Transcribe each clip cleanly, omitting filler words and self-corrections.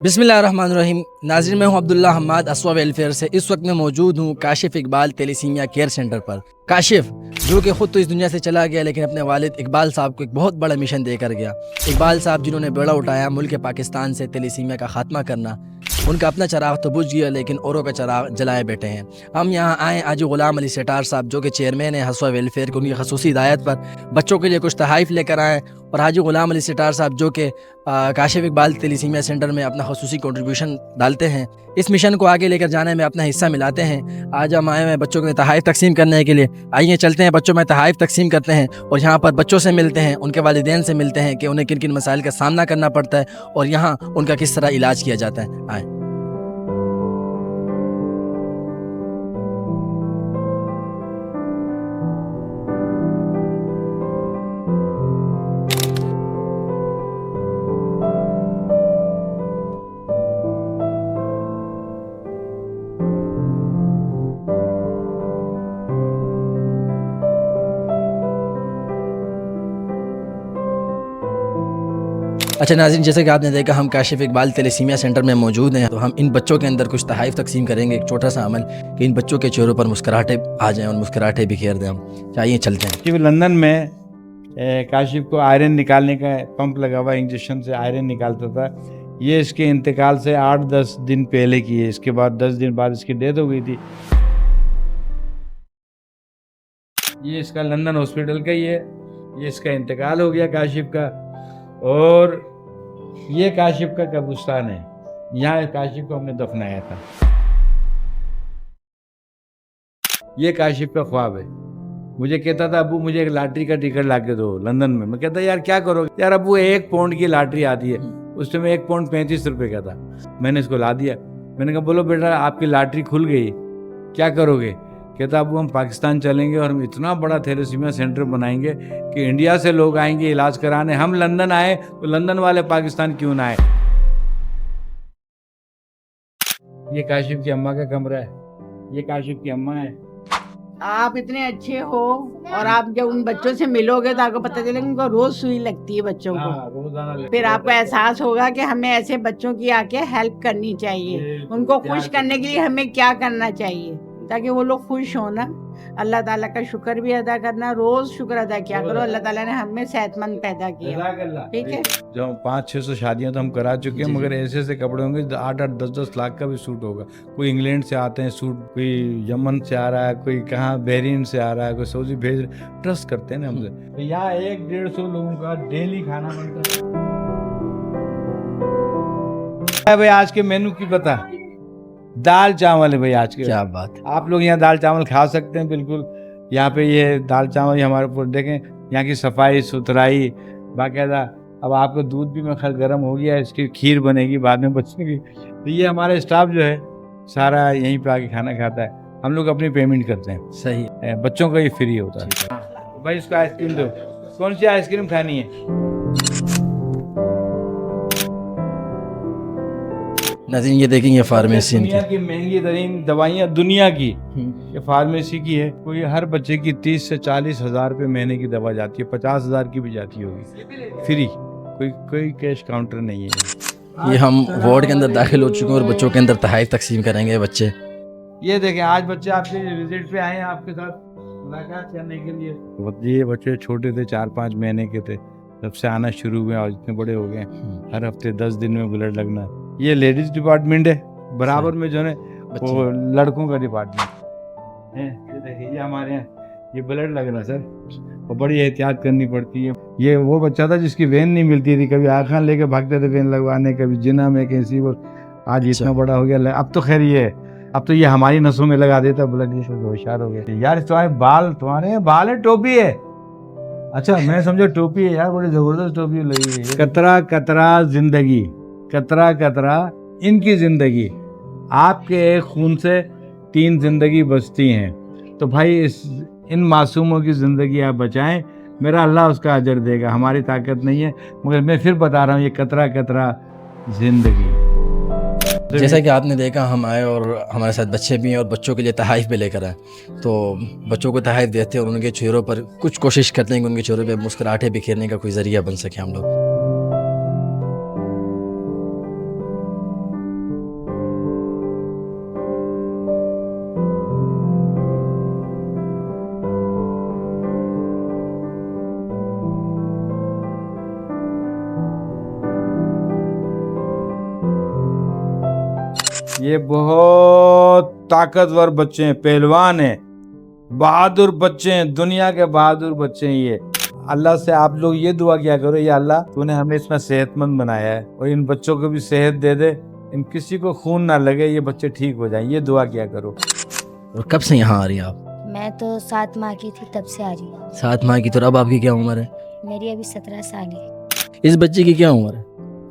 बिस्मिल्लाहिर्रहमानिर्रहीम। नाज़रीन, मैं हूं अब्दुल्ला हम्माद असवा वेलफेयर से। इस वक्त मैं मौजूद हूं Kashif Iqbal thalassemia care centre पर। काशिफ जो कि ख़ुद तो इस दुनिया से चला गया, लेकिन अपने वालिद इकबाल साहब को एक बहुत बड़ा मिशन देकर गया। इकबाल साहब जिन्होंने बेड़ा उठाया मुल्क पाकिस्तान से थैलेसीमिया का ख़ात्मा करना। उनका अपना चराग तो बुझ गया, लेकिन औरों का चराग जलाए बैठे हैं। हम यहाँ आए हाजी ग़ुलाम अली सेठार साहब जो कि चेयरमैन है हसवा वेलफेयर के, उनकी खसूसी हिदायत पर बच्चों के लिए कुछ तहाइफ़ लेकर आएँ। और हाजी ग़ुलाम अली सेठार साहब जो कि काशिफ इकबाल थैलेसीमिया सेंटर में अपना खसूसी कंट्रीब्यूशन डालते हैं, इस मिशन को आगे लेकर जाने में अपना हिस्सा मिलाते हैं। आज हम आए हैं बच्चों के तहाइफ़ तकसीम करने के लिए। आइए चलते हैं, बच्चों में तहाइफ़ तकसीम करते हैं और यहाँ पर बच्चों से मिलते हैं, उनके वालिदैन से मिलते हैं कि उन्हें किन किन मसाइल का सामना करना पड़ता है और यहाँ उनका किस तरह इलाज किया जाता है। आए। अच्छा नाज़रीन, जैसे कि आपने देखा हम काशिफ इकबाल थैलेसीमिया सेंटर में मौजूद हैं, तो हम इन बच्चों के अंदर कुछ तहाइफ़ तकसीम करेंगे। एक छोटा सा अमल कि इन बच्चों के चेहरों पर मुस्कुराहटे आ जाएँ और मुस्कुराहटे बिखेर दें हम। चाहिए चलते हैं। कि लंदन में काशिफ को आयरन निकालने का पंप लगा हुआ, इंजेक्शन से आयरन निकालता था। ये इसके इंतकाल से 8-10 दिन पहले की है। इसके बाद 10 दिन बाद इसकी डेथ हो गई थी। ये इसका लंदन हॉस्पिटल का ही है। ये इसका इंतकाल हो गया काशिफ का। और ये काशिफ का कब्रिस्तान है, यहाँ काशिफ को हमने दफनाया था। ये काशिफ का ख्वाब है। मुझे कहता था अब्बू मुझे एक लॉटरी का टिकट ला के दो लंदन में। मैं कहता यार क्या करोगे? यार अब्बू 1 पाउंड की लॉटरी आती है। उस समय 1 पाउंड 35 रुपए का था। मैंने इसको ला दिया। मैंने कहा बोलो बेटा आपकी लॉटरी खुल गई, क्या करोगे? कहता अब्बू हम पाकिस्तान चलेंगे और हम इतना बड़ा थैलेसीमिया सेंटर बनाएंगे कि इंडिया से लोग आएंगे इलाज कराने। हम लंदन आए तो लंदन वाले पाकिस्तान क्यों ना आए? ये काशिफ की अम्मा का कमरा है। ये काशिफ की अम्मा है। आप इतने अच्छे हो और आप जब उन बच्चों से मिलोगे तो आपको पता चलेगा उनको रोज सुई लगती है बच्चों को। रोजाना फिर आपको एहसास होगा कि हमें ऐसे बच्चों की आके हेल्प करनी चाहिए। उनको खुश करने के लिए हमें क्या करना चाहिए ताकि वो लोग खुश हो ना। अल्लाह ताला का शुक्र भी अदा करना, रोज शुक्र अदा किया करो। अल्लाह ताला ने हमें सेहतमंद पैदा किया, ठीक है। जो 500-600 शादियां तो हम करा चुके हैं, मगर ऐसे ऐसे कपड़े होंगे 8-8 10-10 लाख का भी सूट होगा। कोई इंग्लैंड से आते हैं सूट, कोई यमन से आ रहा है, कोई कहाँ बहरीन से आ रहा है, कोई सऊदी भेज रहे। ट्रस्ट करते हैं ना हमसे। तो यहाँ 100-150 लोगों का डेली खाना बनता है। भाई आज के मेनू की पता, दाल चावल है भाई आज के। क्या बात है। आप लोग यहाँ दाल चावल खा सकते हैं बिल्कुल। यहाँ पे ये दाल चावल ये हमारे ऊपर देखें, यहाँ की सफाई सुथराई बाकायदा। अब आपका दूध भी मैं खैर गर्म हो गया है, इसकी खीर बनेगी बाद में बच्चों की। तो ये हमारा स्टाफ जो है सारा यहीं पे आके खाना खाता है। हम लोग अपनी पेमेंट करते हैं। सही। बच्चों का ये फ्री होता है। भाई इसको आइसक्रीम दो। कौन सी आइसक्रीम खानी है? नाज़रीन ये देखेंगे ये फार्मेसी दुनिया की महंगी तरीन दवाइयाँ दुनिया की ये फार्मेसी की है। कोई हर बच्चे की 30 से 40 हज़ार रुपये महीने की दवा जाती है, 50 हज़ार की भी जाती होगी फ्री। कोई कैश काउंटर नहीं है। ये हम वार्ड के अंदर दाखिल हो चुके हैं और बच्चों के अंदर तहाइफ़ तकसीम करेंगे बच्चे। ये देखें आज बच्चे आपके विजिट पे आए हैं, आपके साथ मुलाकात करने के लिए। ये बच्चे छोटे थे, 4-5 महीने के थे, तब से आना शुरू हुए और इतने बड़े हो गए। हर हफ्ते 10 दिन में ब्लड लगना। ये लेडीज डिपार्टमेंट है, बराबर में जो है वो लड़कों का डिपार्टमेंट है। ये देखिए ये हमारे यहाँ ये ब्लड लगना सर, और बड़ी एहतियात करनी पड़ती है। ये वो बच्चा था जिसकी वेन नहीं मिलती थी, कभी आँखें लेके भागते थे वेन लगवाने, कभी जिना में कैसी वो। आज इतना बड़ा हो गया। अब तो खैर ये अब तो ये हमारी नसों में लगा देता ब्लड, ये होशियार हो गया। यार तुम्हारे बाल है, टोपी है? अच्छा मैं समझा टोपी है। यार बड़ी जबरदस्त टोपी लगी है। कतरा कतरा जिंदगी, कतरा कतरा इनकी जिंदगी। आपके एक खून से 3 जिंदगी बचती हैं। तो भाई इन मासूमों की जिंदगी आप बचाएं, मेरा अल्लाह उसका अजर देगा। हमारी ताकत नहीं है, मगर मैं फिर बता रहा हूँ ये कतरा कतरा जिंदगी। जैसा कि आपने देखा हम आए और हमारे साथ बच्चे भी हैं और बच्चों के लिए तहाइफ़ भी लेकर आए। तो बच्चों को तहाइफ़ देते हैं और उनके चेहरों पर कुछ कोशिश करते हैं कि उनके चेहरों पे मुस्कुराहटे बिखेरने का कोई ज़रिया बन सके हम लोग। ये बहुत ताकतवर बच्चे हैं, पहलवान हैं, बहादुर बच्चे हैं, दुनिया के बहादुर बच्चे हैं ये। अल्लाह से आप लोग ये दुआ किया करो, या अल्लाह तूने हमें इतना सेहतमंद बनाया है और इन बच्चों को भी सेहत दे दे, इन किसी को खून ना लगे, ये बच्चे ठीक हो जाएं, ये दुआ किया करो। और कब से यहाँ आ रही हैं आप? मैं तो 7 माह की थी तब से आ रही हूँ। 7 माह की। तो अब आपकी क्या उम्र है? मेरी अभी 17 साल है। इस बच्चे की क्या उम्र है?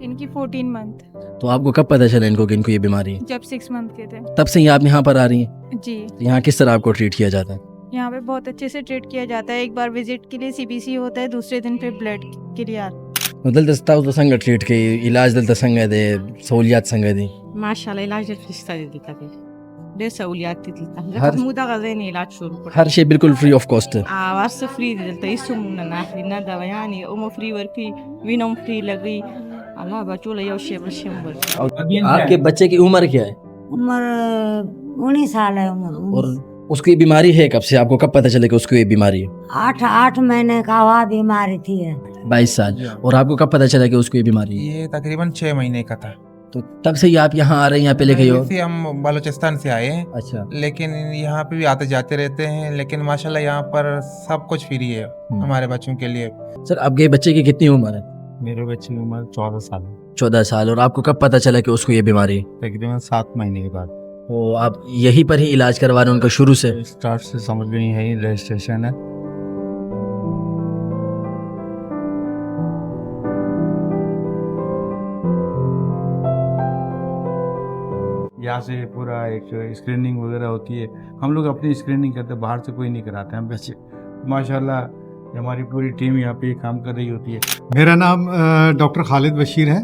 इनकी 14 मंथ। तो आपको कब पता चला इनको कि इनको ये बीमारी है? जब 6 मंथ के थे। तब से ही आप यहाँ पर आ रही हैं? जी। यहाँ किस तरह आपको ट्रीट किया जाता है? यहाँ पे बहुत अच्छे से ट्रीट किया जाता है। एक बार विजिट के लिए CBC होता है, दूसरे दिन पे ब्लड के लिए आता दल संग ट्रीट की इलाज दल संग दे सहूलियात संग दी माशाल्लाह इलाज फिस्ता देता है दे सहूलियात देता है हर- मुदा गज़ेन इलाज शुरू कर हर शे बिल्कुल फ्री ऑफ कॉस्ट है। आवाज फ्री देता इसुमना नाखिना दवायानी उम फ्री वर्की विनम फ्री लगी अल्लाह बचोला यो शेबर आपके बच्चे की उम्र क्या है? उम्र 19 साल है उम्र। और उसकी बीमारी है कब से? आपको कब पता चले कि उसको ये बीमारी है? 8 महीने का हुआ बीमारी थी है। 22 साल। और आपको कब पता चला कि उसको ये बीमारी है? ये तकरीबन 6 महीने का था। तो तब से ही आप यहाँ आ रहे हैं, यहाँ पे लेके हो? वैसे हम बलूचिस्तान से आए हैं, अच्छा। लेकिन यहाँ पे भी आते जाते रहते हैं, लेकिन माशाल्लाह यहाँ पर सब कुछ फ्री है हमारे बच्चों के लिए। सर आपके बच्चे की कितनी उम्र है? मेरे बच्चे की उम्र 14 साल है, 14 साल। और आपको कब पता चला कि उसको ये बीमारी है? तकरीबन 7 महीने के बाद। तो आप यहीं पर ही इलाज करवा रहे हैं उनका शुरू से? स्टार्ट से समझ गई है, रजिस्ट्रेशन है। यहाँ से पूरा एक स्क्रीनिंग वगैरह होती है, हम लोग अपनी स्क्रीनिंग करते हैं, बाहर से कोई नहीं कराते हैं। हम बच्चे माशाल्लाह हमारी पूरी टीम यहाँ पे काम कर रही होती है। मेरा नाम डॉक्टर खालिद बशीर है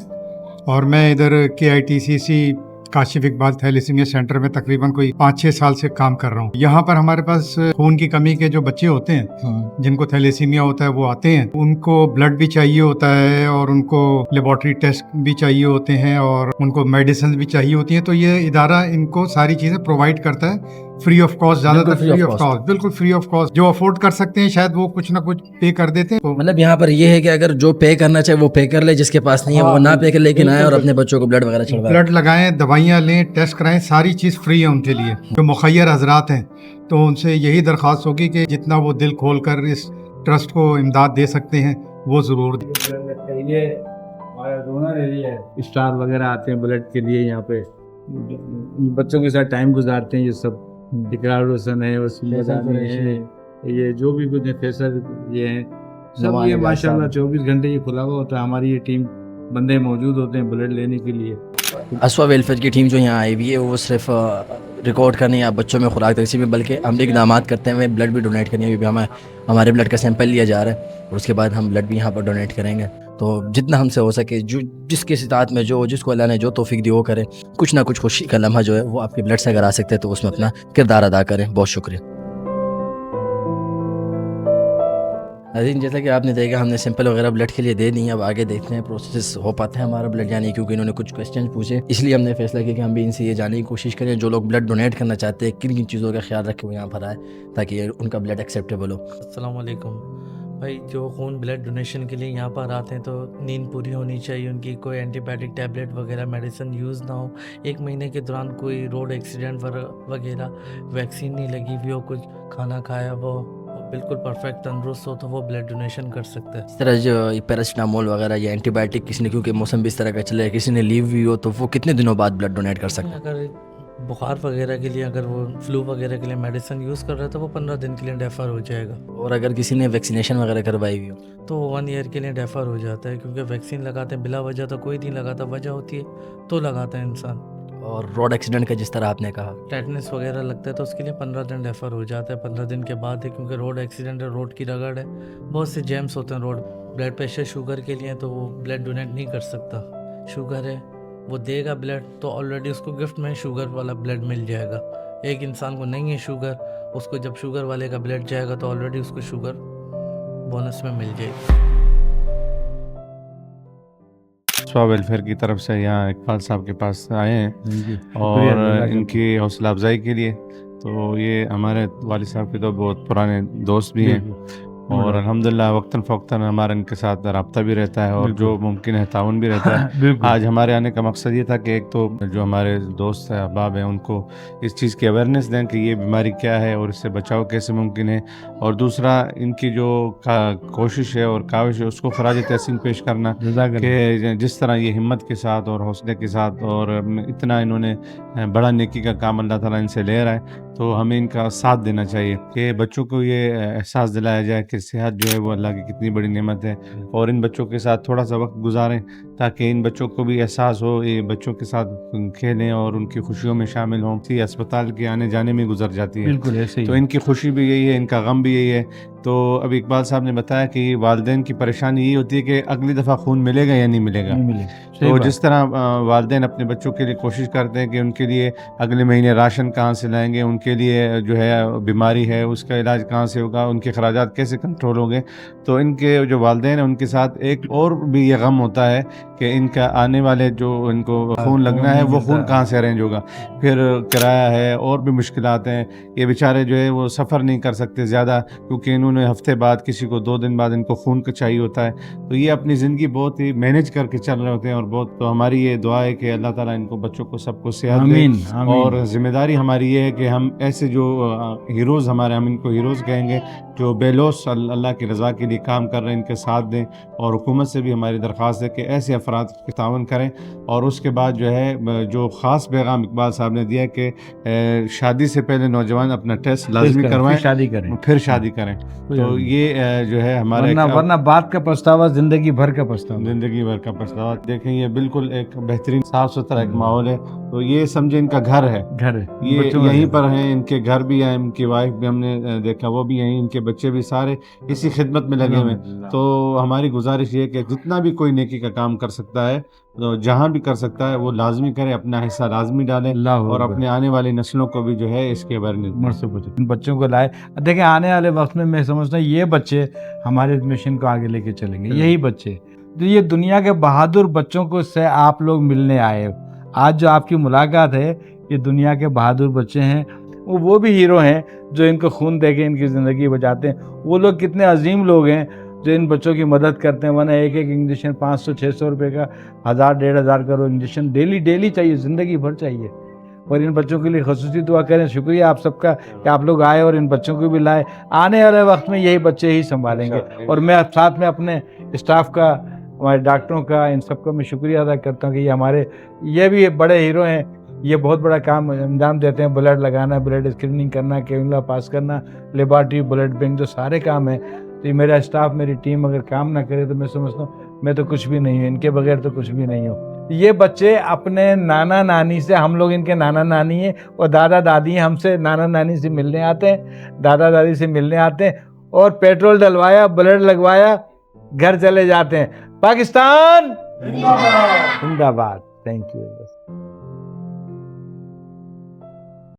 और मैं इधर KITCC Kashif Iqbal thalassemia centre में तकरीबन कोई 5-6 साल से काम कर रहा हूँ। यहाँ पर हमारे पास खून की कमी के जो बच्चे होते हैं, जिनको थैलेसीमिया होता है, वो आते हैं। उनको ब्लड भी चाहिए होता है और उनको लेबोरेटरी टेस्ट भी चाहिए होते हैं और उनको मेडिसिन भी चाहिए होती हैं। तो ये इदारा इनको सारी चीज़ें प्रोवाइड करता है फ्री ऑफ कॉस्ट, ज़्यादातर फ्री ऑफ कॉस्ट, बिल्कुल फ्री ऑफ कॉस्ट। जो अफोर्ड कर सकते हैं शायद वो कुछ ना कुछ पे कर देते हैं। तो मतलब यहाँ पर ये है कि अगर जो पे करना चाहे वो पे कर ले, जिसके पास नहीं है वो ना पे कर, लेकिन आए और अपने बच्चों को ब्लड वगैरह चढ़वाए। ब्लड लगाएं, दवाइयाँ लें, टेस्ट कराएं, सारी चीज़ फ्री है उनके लिए। जो मुखय्यर हजरात हैं तो उनसे यही दरख्वास्त होगी कि जितना वो दिल खोल कर इस ट्रस्ट को इमदाद दे सकते हैं वो ज़रूर दें। ये हमारा डोनर एरिया है, स्टार वगैरह आते हैं ब्लड के लिए, यहाँ पे बच्चों के साथ टाइम गुजारते हैं। ये सब इकरार हुसैन है, है, ये जो भी कुछ है, फैसल ये हैं सब, ये माशाल्लाह 24 घंटे ये खुला हुआ होता है। हमारी ये टीम बंदे मौजूद होते हैं ब्लड लेने के लिए। असवा वेलफेयर की टीम जो यहाँ आई हुई है वो सिर्फ रिकॉर्ड करने या बच्चों में खुराक तकसीम में, बल्कि हम इकदाम करते हैं, हमें ब्लड भी डोनेट करनी है। अभी हमारे ब्लड का सैंपल लिया जा रहा है और उसके बाद हम ब्लड भी यहाँ पर डोनेट करेंगे। तो जितना हमसे हो सके, जो जिसके साथ में जिसको अल्लाह ने जो तौफीक दी वो करें। कुछ ना कुछ खुशी का लम्हा जो है वो आपके ब्लड से अगर आ सकते हैं तो उसमें अपना किरदार अदा करें। बहुत शुक्रिया। नाज़रीन, जैसा कि आपने देखा हमने सैंपल वगैरह ब्लड के लिए दे दी। अब आगे देखते हैं प्रोसेस हो पाता है हमारा ब्लड यानी, क्योंकि इन्होंने कुछ क्वेश्चन पूछे, इसलिए हमने फैसला किया कि हम भी इनसे ये जानने की कोशिश करें जो लोग ब्लड डोनेट करना चाहते हैं किन किन चीज़ों का ख्याल रखें वो यहाँ पर आए ताकि उनका ब्लड एक्सेप्टेबल हो। अस्सलाम वालेकुम भाई। जो खून ब्लड डोनेशन के लिए यहाँ पर आते हैं तो नींद पूरी होनी चाहिए उनकी, कोई एंटीबायोटिक टैबलेट वगैरह मेडिसिन यूज़ ना हो, 1 महीने के दौरान कोई रोड एक्सीडेंट वगैरह, वैक्सीन नहीं लगी हुई हो, कुछ खाना खाया वो बिल्कुल परफेक्ट तंदुरुस्त हो तो वो ब्लड डोनेशन कर सकते हैं। इस तरह जो पैरासिटामोल वगैरह या एंटीबायोटिक किसी ने, क्योंकि मौसम भी इस तरह का चले, किसी ने लीव हुई हो तो वो कितने दिनों बाद ब्लड डोनेट कर सकते हैं? अगर बुखार वगैरह के लिए, अगर वो फ्लू वगैरह के लिए मेडिसिन यूज़ कर रहा है तो वो 15 दिन के लिए डेफर हो जाएगा। और अगर किसी ने वैक्सीनेशन वगैरह करवाई हुई हो तो 1 ईयर के लिए डेफर हो जाता है, क्योंकि वैक्सीन लगाते हैं बिला वजह तो कोई नहीं लगाता, वजह होती है तो लगाता है इंसान। और रोड एक्सीडेंट का जिस तरह आपने कहा टेटनस वगैरह लगता है तो उसके लिए 15 दिन डेफर हो जाता है। 15 दिन के बाद है, क्योंकि रोड एक्सीडेंट है, रोड की रगड़ है, बहुत से जैम्स होते हैं रोड। ब्लड प्रेशर शुगर के लिए तो वो ब्लड डोनेट नहीं कर सकता। शुगर है वो देगा ब्लड तो ऑलरेडी उसको गिफ्ट में शुगर वाला ब्लड मिल जाएगा। एक इंसान को नहीं है शुगर, उसको जब शुगर वाले का ब्लड जाएगा तो ऑलरेडी उसको शुगर बोनस में मिल जाएगी। स्वा वेलफेयर की तरफ से यहाँ इकबाल साहब के पास आए हैं और इनकी हौसला अफजाई के लिए। तो ये हमारे वालिद साहब के तो बहुत पुराने दोस्त भी हैं और अल्हम्दुलिल्लाह वक्तन फ़ौक्तन हमारा इनके साथ रब्ता भी रहता है और जो मुमकिन है ताउन भी रहता है। आज हमारे आने का मकसद ये था कि एक तो जो हमारे दोस्त हैं, अहबाब हैं, उनको इस चीज़ की अवेयरनेस दें कि ये बीमारी क्या है और इससे बचाव कैसे मुमकिन है, और दूसरा इनकी जो कोशिश है और काविश है उसको ख़राज तहसीन पेश करना कि जिस तरह ये हिम्मत के साथ और हौसले के साथ और इतना इन्होंने बड़ा नेकी का काम अल्लाह ताला इनसे ले रहा है, तो हमें इनका साथ देना चाहिए कि बच्चों को ये एहसास दिलाया जाए कि सेहत जो है वो अल्लाह की कितनी बड़ी नेमत है, और इन बच्चों के साथ थोड़ा सा वक्त गुजारें ताकि इन बच्चों को भी एहसास हो, ये बच्चों के साथ खेलें और उनकी खुशियों में शामिल हों। इसी अस्पताल के आने जाने में गुजर जाती है, बिल्कुल ऐसे ही। तो इनकी खुशी भी यही है, इनका गम भी यही है। तो अब इकबाल साहब ने बताया कि वालिदैन की परेशानी यही होती है कि अगली दफ़ा खून मिलेगा या नहीं मिलेगा। तो जिस तरह वालिदैन अपने बच्चों के लिए कोशिश करते हैं कि उनके लिए अगले महीने राशन कहाँ से लाएंगे, उनके लिए जो है बीमारी है उसका इलाज कहाँ से होगा, उनके खर्चात कैसे कंट्रोल होंगे, तो इनके जो वालिदैन हैं उनके साथ एक और भी ये गम होता है कि इनका आने वाले जो इनको खून लगना है वो खून कहाँ से अरेंज होगा, फिर किराया है और भी मुश्किलात हैं। ये बेचारे जो है वो सफ़र नहीं कर सकते ज़्यादा क्योंकि इन्होंने हफ्ते बाद, किसी को 2 दिन बाद इनको खून का चाहिए होता है। तो ये अपनी ज़िंदगी बहुत ही मैनेज करके चल रहे होते हैं और बहुत, तो हमारी ये दुआ है कि अल्लाह ताला इनको बच्चों को सबको सेहत दे। और ज़िम्मेदारी हमारी ये है कि हम ऐसे जो हीरोज़ हमारे, हम इनको हीरोज़ कहेंगे जो बेलौस अल्लाह की रज़ा के लिए काम कर रहे हैं, इनके साथ दें। और हुकूमत से भी हमारी दरख्वास्त है कि ऐसे अफराद के तावन करें। और उसके बाद जो है जो ख़ास पैगाम इकबाल साहब ने दिया कि शादी से पहले नौजवान अपना टेस्ट लाजमी करवाएं, फिर शादी करें। तो ये जो है हमारा वरना बात का पछतावा ज़िंदगी भर का पछतावा। देखें ये बिल्कुल एक बेहतरीन साफ़ सुथरा एक माहौल है। तो ये समझे इनका घर है, ये यहीं पर हैं, इनके घर भी हैं, इनकी वाइफ भी हमने देखा वो भी यहीं, इनके बच्चे भी सारे इसी खिदमत में लगे हुए। तो हमारी गुजारिश ये है कि जितना भी कोई नेकी का काम कर सकता है, तो जहाँ भी कर सकता है वो लाजमी करे, अपना हिस्सा लाजमी डालें और अपने आने वाली नस्लों को भी जो है इसके अवेयरनेस इन बच्चों को लाए। देखें आने वाले वक्त में मैं समझता हूँ ये बच्चे हमारे मिशन को आगे लेके चलेंगे, यही बच्चे। तो ये दुनिया के बहादुर बच्चों को से आप लोग मिलने आए। आज जो आपकी मुलाकात है ये दुनिया के बहादुर बच्चे हैं, वो भी हीरो हैं जो इनको खून दे के इनकी ज़िंदगी बचाते हैं। वो लोग कितने अजीम लोग हैं जो इन बच्चों की मदद करते हैं। वरना एक इंजेक्शन 500-600 रुपये का, 1000-1500 का इंजेक्शन डेली चाहिए, ज़िंदगी भर चाहिए। और इन बच्चों के लिए ख़ुसूसी दुआ करें। शुक्रिया आप सबका कि आप लोग आए और इन बच्चों को भी लाए। आने वाले वक्त में यही बच्चे ही संभालेंगे। और मैं साथ में अपने स्टाफ का, हमारे डॉक्टरों का, इन सबका मैं शुक्रिया अदा करता हूँ कि ये भी बड़े हीरो हैं। ये बहुत बड़ा काम अंजाम देते हैं, ब्लड लगाना, ब्लड स्क्रीनिंग करना, कैमरा पास करना, लेबॉर्ट्री, ब्लड बैंक, जो सारे काम हैं। तो ये मेरा स्टाफ, मेरी टीम अगर काम ना करे तो मैं समझता हूँ मैं तो कुछ भी नहीं हूँ, इनके बगैर तो कुछ भी नहीं हूँ। ये बच्चे अपने नाना नानी से, हम लोग इनके नाना नानी हैं और दादा दादी हमसे नाना नानी से मिलने आते हैं, दादा दादी से मिलने आते हैं और पेट्रोल डलवाया, ब्लड लगवाया, घर चले जाते हैं। पाकिस्तान जिंदाबाद। Thank you.